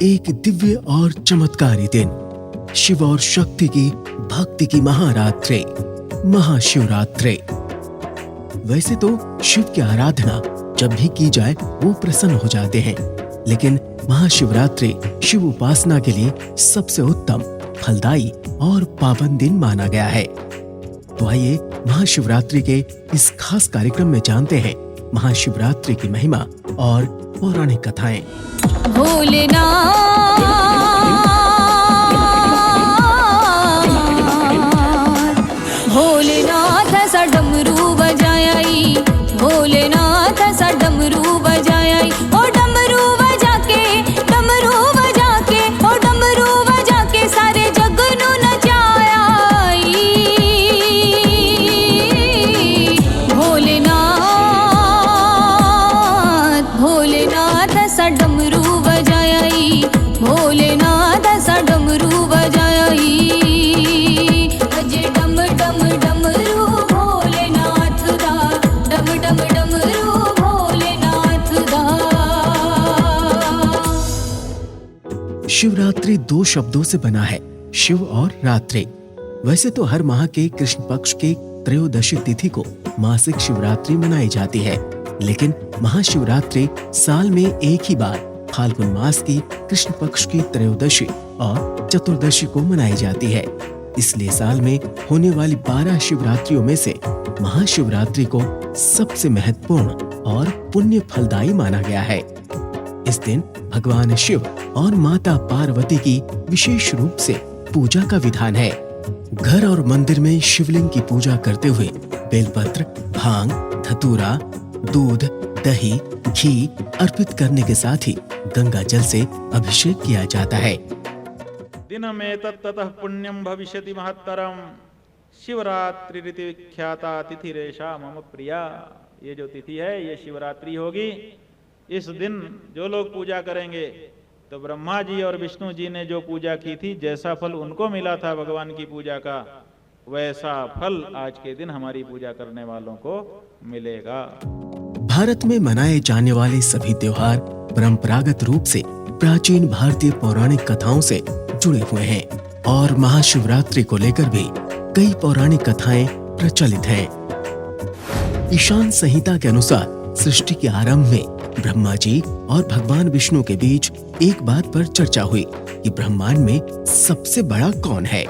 एक दिव्य और चमत्कारी दिन, शिव और शक्ति की भक्ति की महारात्रि, महाशिवरात्रि। वैसे तो शिव की आराधना जब भी की जाए वो प्रसन्न हो जाते हैं, लेकिन महाशिवरात्रि शिव उपासना के लिए सबसे उत्तम, फलदायी और पावन दिन माना गया है। तो आइए महाशिवरात्रि के इस खास कार्यक्रम में जानते हैं महाशिवरात्रि की महिमा और पौराणिक कथाएं। भोलेनाथ सा डमरू बजाई, भोलेनाथ सा डमरू बजाई, ओ डमरू बजा के, डमरू बजा के, ओ डमरू बजा के सारे जग नू नचाई। भोलेनाथ, भोलेनाथ सा डमरू बजाई, भोलेनाथ सा डमरू बजाई। अजे डम डम डमरू भोलेनाथ दा, डम डम डमरू भोलेनाथ दा। शिवरात्रि दो शब्दों से बना है, शिव और रात्रि। वैसे तो हर माह के कृष्ण पक्ष के त्रयोदशी तिथि को मासिक शिवरात्रि मनाई जाती है, लेकिन महाशिवरात्रि साल में एक ही बार फाल्गुन मास की कृष्ण पक्ष की त्रयोदशी और चतुर्दशी को मनाई जाती है। इसलिए साल में होने वाली 12 शिवरात्रियों में से महाशिवरात्रि को सबसे महत्वपूर्ण और पुण्य फलदायी माना गया है। इस दिन भगवान शिव और माता पार्वती की विशेष रूप से पूजा का विधान है। घर और मंदिर में शिवलिंग की पूजा करते हुए बेलपत्र, भांग, धतूरा, दूध, दही, घी अर्पित करने के साथ ही गंगा जल से अभिषेक किया जाता है। दिनमेतत् ततः पुण्यं भविष्यति महत्तरम, शिवरात्रि रीति विख्याता तिथिरेषा मम प्रिया। ये जो तिथि है ये शिवरात्रि होगी। इस दिन जो लोग पूजा करेंगे तो ब्रह्मा जी और विष्णु जी ने जो पूजा की थी, जैसा फल उनको मिला था भगवान की पूजा का, वैसा फल आज के दिन हमारी पूजा करने वालों को मिलेगा। भारत में मनाए जाने वाले सभी त्योहार परंपरागत रूप से प्राचीन भारतीय पौराणिक कथाओं से जुड़े हुए हैं और महाशिवरात्रि को लेकर भी कई पौराणिक कथाएं प्रचलित हैं। ईशान संहिता के अनुसार सृष्टि के आरंभ में ब्रह्मा जी और भगवान विष्णु के बीच एक बात पर चर्चा हुई कि ब्रह्मांड में सबसे बड़ा कौन है।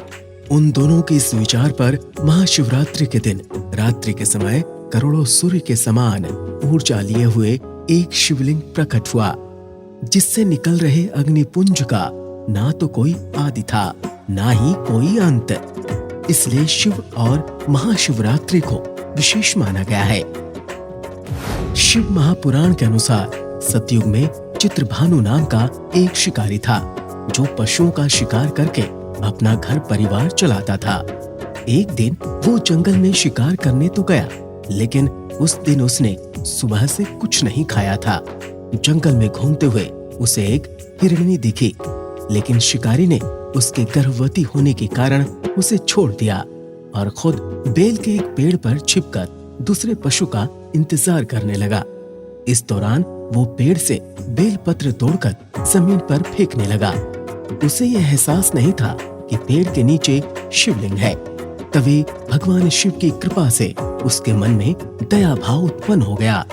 उन दोनों के इस विचार पर महाशिवरात्रि के दिन रात्रि के समय करोड़ों सूर्य के समान ऊर्जा लिए हुए एक शिवलिंग प्रकट हुआ, जिससे निकल रहे अग्निपुंज का ना तो कोई आदि था ना ही कोई अंत। इसलिए शिव और महाशिवरात्रि को विशेष माना गया है। शिव महापुराण के अनुसार सतयुग में चित्रभानु नाम का एक शिकारी था, जो पशुओं का शिकार करके अपना घर परिवार चलाता था। एक दिन वो जंगल में शिकार करने तो गया, लेकिन उस दिन उसने सुबह से कुछ नहीं खाया था। जंगल में घूमते हुए उसे एक हिरणी दिखी, लेकिन शिकारी ने उसके गर्भवती होने के कारण उसे छोड़ दिया और खुद बेल के एक पेड़ पर छिपकर दूसरे पशु का इंतजार करने लगा। इस दौरान वो पेड़ से बेल पत्र तोड़कर जमीन पर फेंकने लगा। उसे यह एहसास नहीं था कि पेड़ के नीचे शिवलिंग है। तभी भगवान शिव की कृपा से उसके मन में दया भाव उत्पन्न हो गया।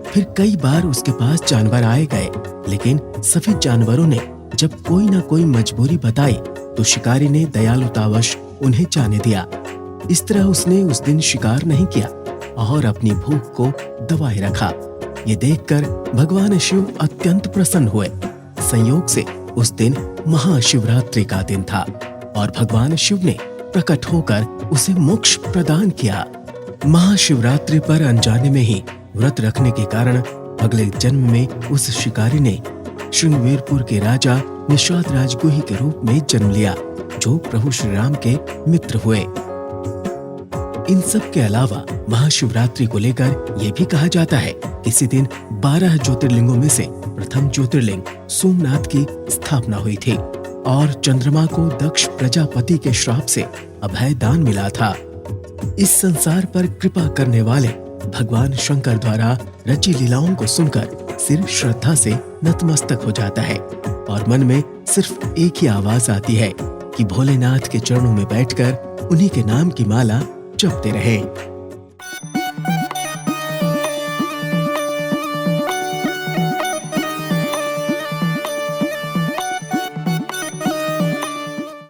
फिर कई बार उसके पास जानवर आए गए, लेकिन सभी जानवरों ने जब कोई न कोई मजबूरी बताई तो शिकारी ने दयालुतावश उन्हें जाने दिया। इस तरह उसने उस दिन शिकार नहीं किया और अपनी भूख को दबाए रखा। ये देखकर भगवान शिव अत्यंत प्रसन्न हुए। संयोग से उस दिन महाशिवरात्रि का दिन था और भगवान शिव ने प्रकट होकर उसे मोक्ष प्रदान किया। महाशिवरात्रि पर अनजाने में ही व्रत रखने के कारण अगले जन्म में उस शिकारी ने श्रृंगवीरपुर के राजा निषाद राजगुही के रूप में जन्म लिया, जो प्रभु श्री राम के मित्र हुए। इन सब के अलावा महाशिवरात्रि को लेकर यह भी कहा जाता है कि इसी दिन 12 ज्योतिर्लिंगों में से प्रथम ज्योतिर्लिंग सोमनाथ की स्थापना हुई थी और चंद्रमा को दक्ष प्रजापति के श्राप से अभय दान मिला था। इस संसार पर कृपा करने वाले भगवान शंकर द्वारा रची लीलाओं को सुनकर सिर श्रद्धा से नतमस्तक हो जाता है और मन में सिर्फ एक ही आवाज आती है कि भोलेनाथ के चरणों में बैठकर उन्हीं के नाम की माला जपते रहें।